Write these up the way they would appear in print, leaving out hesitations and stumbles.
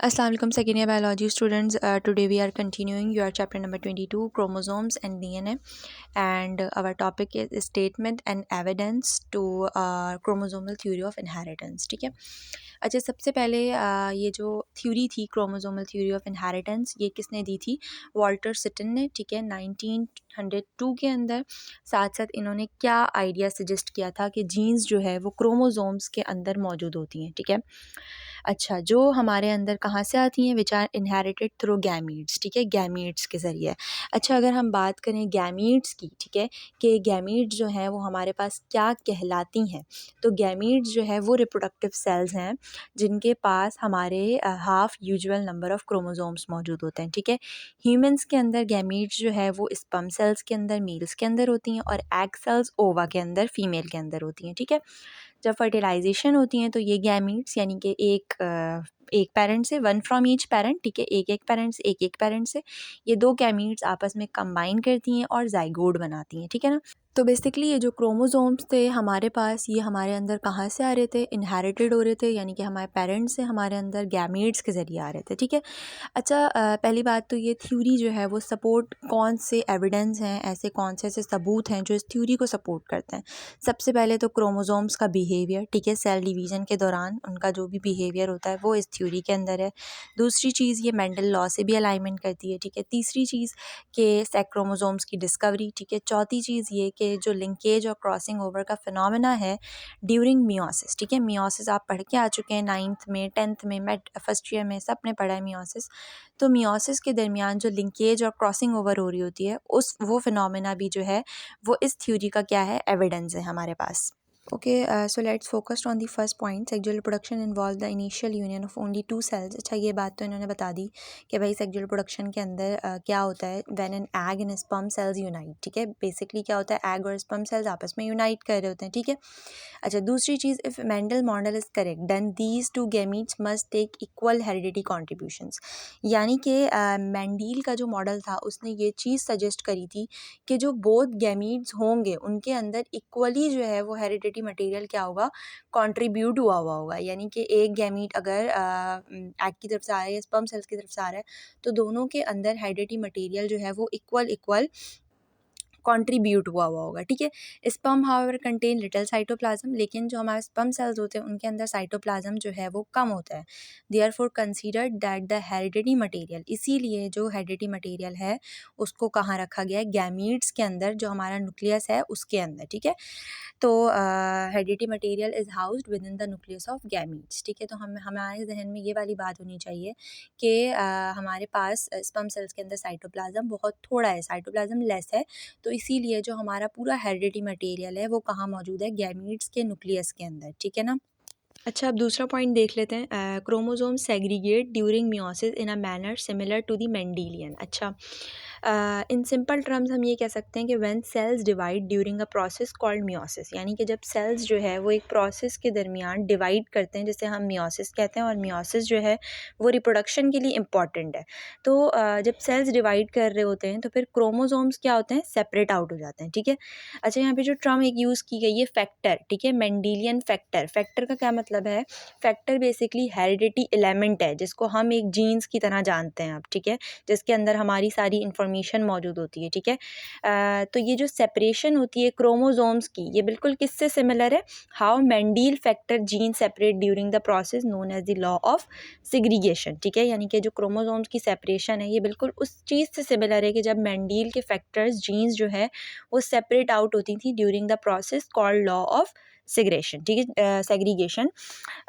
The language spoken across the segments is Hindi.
Assalamu alaikum second year biology students. Today we are continuing your chapter number 22 chromosomes and DNA, and our topic is statement and evidence to chromosomal theory of inheritance. ठीक है। अच्छा, सबसे पहले ये जो थ्योरी थी क्रोमोसोमल थ्योरी ऑफ इनहेरिटेंस, ये किसने दी थी? वॉल्टर सिटन ने। ठीक है, 1902 के अंदर। साथ साथ इन्होंने क्या आइडिया सजेस्ट किया था कि जीन्स जो है वो क्रोमोसोम्स के अंदर मौजूद होती हैं। ठीक है। अच्छा, जो हमारे अंदर कहाँ से आती हैं? Which are inherited through gametes. ठीक है, गैमीट्स के ज़रिए। अच्छा, अगर हम बात करें गैमीट्स की, ठीक है, कि गैमीट्स जो हैं वो हमारे पास क्या कहलाती हैं, तो गैमीट्स जो है वो रिप्रोडक्टिव सेल्स हैं जिनके पास हमारे half usual number of chromosomes मौजूद होते हैं। ठीक है, ह्यूमंस के अंदर गैमीट्स जो है वो स्पर्म सेल्स के अंदर मेल्स के अंदर होती हैं, और एग सेल्स ओवा के अंदर फीमेल के अंदर होती हैं। ठीक है, जब फर्टिलाइजेशन होती हैं तो ये गैमीट्स यानी कि एक पेरेंट से, वन फ्रॉम ईच पेरेंट, ठीक है, एक पेरेंट से ये दो गैमीट्स आपस में कंबाइन करती हैं और जाइगोट बनाती हैं। ठीक है ना। तो बेसिकली ये जो क्रोमोसोम्स थे हमारे पास, ये हमारे अंदर कहाँ से आ रहे थे? इनहेरिटेड हो रहे थे, यानी कि हमारे पेरेंट्स से हमारे अंदर गैमीट्स के ज़रिए आ रहे थे। ठीक है। अच्छा, पहली बात तो ये थ्योरी जो है वो सपोर्ट कौन से एविडेंस हैं, ऐसे कौन से ऐसे सबूत हैं जो इस थ्योरी को सपोर्ट करते हैं? सबसे पहले तो क्रोमोसोम्स का बिहेवियर, ठीक है, सेल डिवीज़न के दौरान उनका जो भी बिहेवियर होता है वो इस थ्योरी के अंदर है। दूसरी चीज़, ये मेंडल लॉ से भी अलाइनमेंट करती है। ठीक है। तीसरी चीज़ कि सेक्स क्रोमोसोम्स की डिस्कवरी। ठीक है। चौथी चीज़ ये कि जो लिंकेज और क्रॉसिंग ओवर का फिनोमेना है ड्यूरिंग मियोसिस। ठीक है, मियोसिस आप पढ़ के आ चुके हैं 9th में, 10th में, मेड फर्स्ट ईयर में, सब ने पढ़ा है मियोसिस। तो मियोसिस के दरमियान जो लिंकेज और क्रॉसिंग ओवर हो रही होती है, वो फिनोमेना भी जो है वो इस थ्योरी का क्या है? एविडेंस है हमारे पास। Okay, so let's focus on the first point. Sexual reproduction involves the initial union of only two cells. अच्छा, ये बात तो इन्होंने बता दी कि भाई सेक्सुअल प्रोडक्शन के अंदर क्या होता है? When an egg and sperm cells unite. ठीक है, बेसिकली क्या होता है? एग और स्पर्म सेल्स आपस में यूनाइट कर रहे होते हैं। ठीक है। अच्छा, दूसरी चीज़, if Mendel model is correct then these two gametes must take equal heredity contributions. यानी कि मेंडल का जो मॉडल था उसने ये चीज़ सजेस्ट करी थी कि जो बोथ गैमीट्स होंगे उनके अंदर इक्वली जो है वो हेरिडिटी मटेरियल क्या होगा? कंट्रीब्यूट हुआ होगा। यानी कि एक गैमीट अगर एग की तरफ से आ रहा है या स्पर्म सेल्स की तरफ से आ रहा है, तो दोनों के अंदर हेरिडिटी मटेरियल जो है वो इक्वल कंट्रीब्यूट हुआ होगा। ठीक है। Sperm however contain little cytoplasm, लेकिन जो हमारे स्पर्म सेल्स होते हैं उनके अंदर साइटोप्लाज्म जो है वो कम होता है। Therefore considered that the heredity material, इसीलिए जो हेरिडिटी मटेरियल है उसको कहाँ रखा गया है? गैमीट्स के अंदर, जो हमारा न्यूक्लियस है उसके अंदर। ठीक है। तो heredity material is housed with in the nucleus of gametes. ठीक है। तो हमारे जहन में ये वाली बात होनी चाहिए कि हमारे पास स्पर्म सेल्स के अंदर साइटोप्लाज्म बहुत थोड़ा है, साइटोप्लाज्म लेस है, तो इसीलिए जो हमारा पूरा हेरिडिटी मटेरियल है वो कहाँ मौजूद है? गैमीट्स के न्यूक्लियस के अंदर। ठीक है ना। अच्छा, अब दूसरा पॉइंट देख लेते हैं। Chromosome segregate during meiosis in a manner similar to the Mendelian. अच्छा, इन सिंपल टर्म्स हम ये कह सकते हैं कि when cells divide during a process called meiosis, यानी कि जब सेल्स जो है वो एक प्रोसेस के दरमियान डिवाइड करते हैं, जिसे हम मियोसिस कहते हैं, और मियोसिस जो है वो रिप्रोडक्शन के लिए इम्पॉर्टेंट है। तो जब सेल्स डिवाइड कर रहे होते हैं तो फिर क्रोमोसोम्स क्या होते हैं? सेपरेट आउट हो जाते हैं। ठीक है। अच्छा, यहाँ पे जो टर्म एक यूज़ की गई है फैक्टर, ठीक है, मेंडेलियन फैक्टर। फैक्टर का क्या मतलब है? फैक्टर बेसिकली हेरिडिटी एलिमेंट है जिसको हम एक जीन्स की तरह जानते हैं अब। ठीक है, जिसके अंदर हमारी सारी इंफॉर्मेशन मौजूद होती है। ठीक है। तो ये जो सेपरेशन होती है क्रोमोसोम्स की, ये बिल्कुल किससे सिमिलर है? How Mendel factor gene separate during the process known as the law of segregation. ठीक है, यानी कि जो क्रोमोसोम्स की सेपरेशन है ये बिल्कुल उस चीज़ से सिमिलर है कि जब मेंडल के फैक्टर्स जीन्स जो है वो सेपरेट आउट होती थी during the process called law of segregation. ठीक है, सेग्रीगेशन।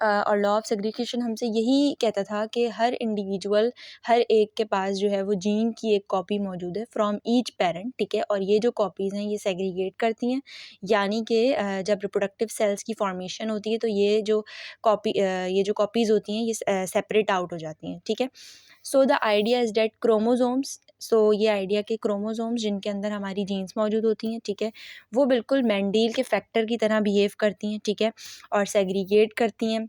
और लॉ ऑफ सेग्रीगेशन हमसे यही कहता था कि हर इंडिविजुअल, हर एक के पास जो है वो जीन की एक कॉपी मौजूद है फ्रॉम ईच पेरेंट। ठीक है, और ये जो कॉपीज़ हैं ये सेग्रीगेट करती हैं, यानी कि जब रिप्रोडक्टिव सेल्स की फॉर्मेशन होती है तो ये जो कॉपीज़ होती हैं ये सेपरेट आउट हो जाती हैं। ठीक है। So the idea is that chromosomes, so ये आइडिया कि क्रोमोसोम्स जिनके अंदर हमारी जीन्स मौजूद होती हैं, ठीक है, वो बिल्कुल मेंडल के फैक्टर की तरह बिहेव करती हैं। ठीक है, और सेग्रीगेट करती हैं,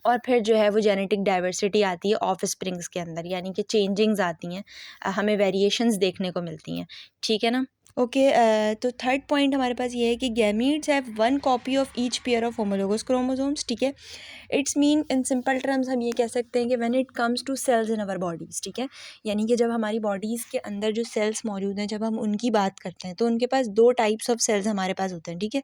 और फिर जो है वो जेनेटिक डाइवर्सिटी आती है ऑफ स्प्रिंग्स के अंदर, यानी कि चेंजिंग्स आती हैं, हमें वेरिएशंस देखने को मिलती हैं। ठीक है ना। ओके तो थर्ड पॉइंट हमारे पास ये है कि gametes have one copy of each pair of homologous chromosomes, ठीक है। It's mean in simple terms हम ये कह सकते हैं कि when it comes to cells in our bodies, ठीक है, यानी कि जब हमारी बॉडीज़ के अंदर जो सेल्स मौजूद हैं, जब हम उनकी बात करते हैं तो उनके पास दो टाइप्स ऑफ सेल्स हमारे पास होते हैं, ठीक है।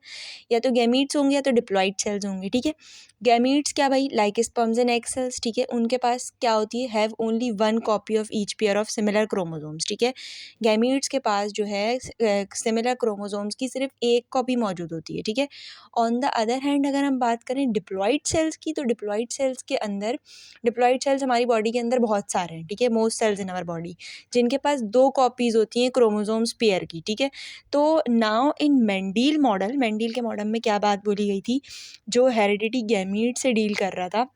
या तो गैमीट्स होंगे या तो डिप्लॉइड सेल्स होंगे, ठीक है। गैमीट्स क्या भाई, like sperms and egg cells, ठीक है, उनके पास क्या होती है, have only one copy of each pair of similar chromosomes, ठीक है। गैमीट्स के पास जो है सिमिलर क्रोमोसोम्स की सिर्फ एक कॉपी मौजूद होती है, ठीक है। ऑन द अदर हैंड अगर हम बात करें डिप्लॉइड सेल्स की, तो डिप्लॉइड सेल्स के अंदर, डिप्लॉइड सेल्स हमारी बॉडी के अंदर बहुत सारे हैं, ठीक है, most cells in our body, जिनके पास दो कॉपीज़ होती हैं क्रोमोसोम्स पेयर की, ठीक है। तो नाउ इन मेंडील मॉडल, मेंडील के मॉडल में क्या बात बोली गई थी, जो हेरिडिटी गैमीट से डील कर रहा था,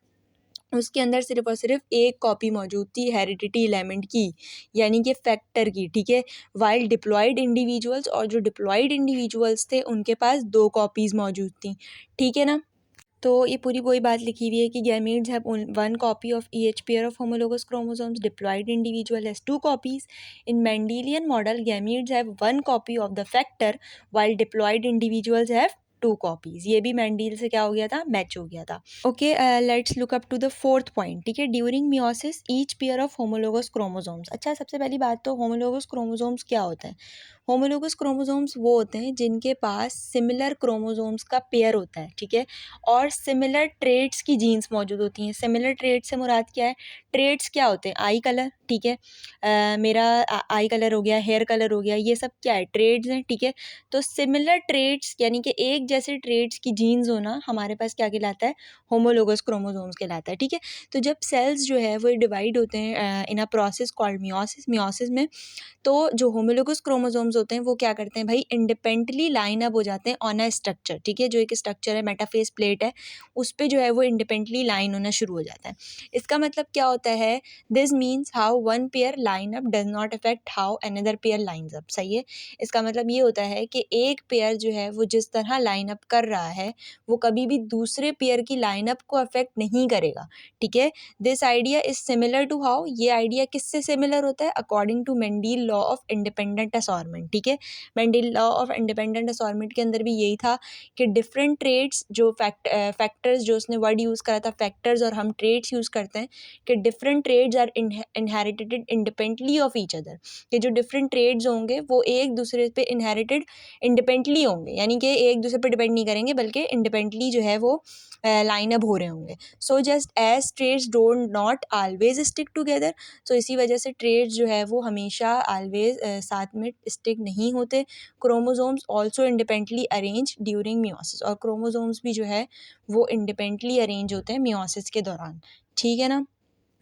उसके अंदर सिर्फ और सिर्फ एक कॉपी मौजूद थी हेरिडिटी एलिमेंट की, यानी कि फैक्टर की, ठीक है। वाइल डिप्लॉयड इंडिविजुअल्स, और जो डिप्लॉयड इंडिविजुअल्स थे उनके पास दो कॉपीज़ मौजूद थी, ठीक है ना। तो ये पूरी वही बात लिखी हुई है कि gametes have one copy of each pair of homologous chromosomes, diploid individual has two copies. In Mendelian model gametes have one copy of the factor while diploid individuals have two copies. ये भी मेंडील से क्या हो गया था, मैच हो गया था। Okay let's look up to the fourth point, ठीक है। During meiosis each pair of homologous chromosomes. अच्छा, सबसे पहली बात तो होमोलोगस क्रोमोसोम्स क्या होते हैं। होमोलोगस क्रोमोसोम्स वो होते हैं जिनके पास सिमिलर क्रोमोसोम्स का पेयर होता है, ठीक है, और सिमिलर ट्रेड्स की जीन्स मौजूद होती हैं। सिमिलर ट्रेड्स से मुराद क्या है, ट्रेड्स क्या होते हैं, आई कलर, ठीक है, मेरा आई कलर हो गया, हेयर कलर हो गया, ये सब क्या है, ट्रेड्स हैं, ठीक है। तो सिमिलर ट्रेड्स यानी कि एक जैसे ट्रेड्स की जीन्स होना हमारे पास क्या कहलाता है, होमोलोगस क्रोमोसोम्स कहलाता है, ठीक है। तो जब सेल्स जो है वो डिवाइड होते हैं in a process called meiosis, meiosis में तो जो होमोलोगस क्रोमोसोम्स होते हैं वो क्या करते हैं भाई, इंडिपेंडेंटली लाइन अप हो जाते हैं ऑन अ स्ट्रक्चर, ठीक है। जो एक स्ट्रक्चर है, मेटाफेस प्लेट है, उस पे जो है वो इंडिपेंडेंटली लाइन होना शुरू हो जाता है। इसका मतलब क्या होता है, this means how one pair line up does not affect how another pair lines up, सही है। इसका मतलब ये होता है कि एक पेयर जो है वो जिस तरह लाइन अप कर रहा है वो कभी भी दूसरे पेयर की लाइन अप को अफेक्ट नहीं करेगा, ठीक है। This idea is similar to how, ये आइडिया किससे सिमिलर होता है, according to Mendel law of independent assortment, ठीक है। Mendel law of independent assortment के अंदर भी यही था कि डिफरेंट ट्रेड्स जो फैक्टर्स, जो उसने वर्ड यूज़ करा था फैक्टर्स, और हम ट्रेड्स यूज़ करते हैं कि different traits are inherited independently of each other, कि जो डिफरेंट ट्रेड्स होंगे वो एक दूसरे पे इनहेरिटेड इंडिपेंडेंटली होंगे, यानी कि एक दूसरे पर डिपेंड नहीं करेंगे बल्कि इंडिपेंडेंटली जो है वो लाइन अप हो रहे होंगे। So just as traits don't not always stick together, तो इसी वजह से ट्रेड्स जो है वो हमेशा ऑलवेज साथ में स्टिक नहीं होते। Chromosomes also independently arrange during meiosis, और क्रोमोसोम्स भी जो है वो इंडिपेंडेंटली अरेंज होते हैं मियोसिस के दौरान, ठीक है ना।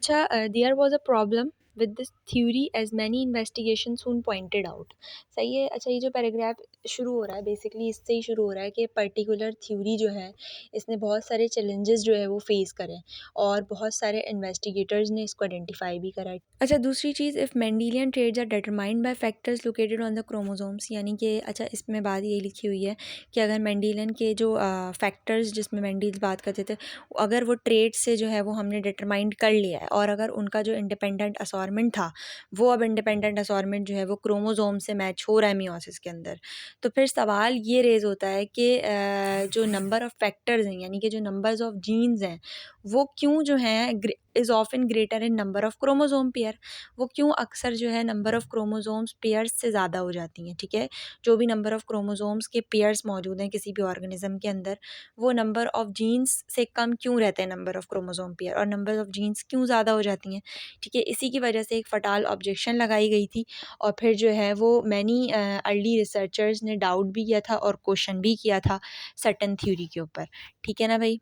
अच्छा, there was a problem with this theory as many investigation soon pointed out, सही है। अच्छा, ये जो पैराग्राफ शुरू हो रहा है बेसिकली इससे ही शुरू हो रहा है कि पर्टिकुलर थ्योरी जो है इसने बहुत सारे चैलेंजेस जो है वो फेस करें, और बहुत सारे इन्वेस्टिगेटर्स ने इसको आइडेंटिफाई भी करा है। अच्छा, दूसरी चीज़, if Mendelian traits are determined by factors located on the chromosomes, यानी कि अच्छा इसमें बात ये लिखी हुई है कि अगर मेंडेलियन के जो फैक्टर्स जिसमें मेंडील्स बात करते थे, अगर वो ट्रेड्स से जो है वो हमने डिटरमाइंड कर लिया है, और अगर उनका जो इंडिपेंडेंट असॉर्मेंट था वो अब इंडिपेंडेंट असॉर्मेंट जो है वो क्रोमोसोम से मैच हो रहा है मियोसिस के अंदर, तो फिर सवाल ये रेज़ होता है कि जो नंबर ऑफ़ फैक्टर्स हैं, यानी कि जो नंबर्स ऑफ़ जीन्स हैं, वो क्यों जो हैं is often greater in number of chromosome pair, वो क्यों अक्सर जो है नंबर ऑफ़ क्रोमोसोम्स पेयर्स से ज़्यादा हो जाती हैं, ठीक है। जो भी नंबर ऑफ़ क्रोमोसोम्स के पेयर्स मौजूद हैं किसी भी ऑर्गेनिज्म के अंदर, वो नंबर ऑफ़ जीन्स से कम क्यों रहते हैं नंबर ऑफ़ क्रोमोसोम पेयर, और नंबर ऑफ़ जीन्स क्यों ज़्यादा हो जाती हैं, ठीक है। इसी की वजह से एक फटाल ऑब्जेक्शन लगाई गई थी, और फिर जो है वो मैनी अर्ली रिसर्चर्स ने डाउट भी किया था और क्वेश्चन भी किया था सर्टेन थ्योरी के ऊपर, ठीक है ना भाई।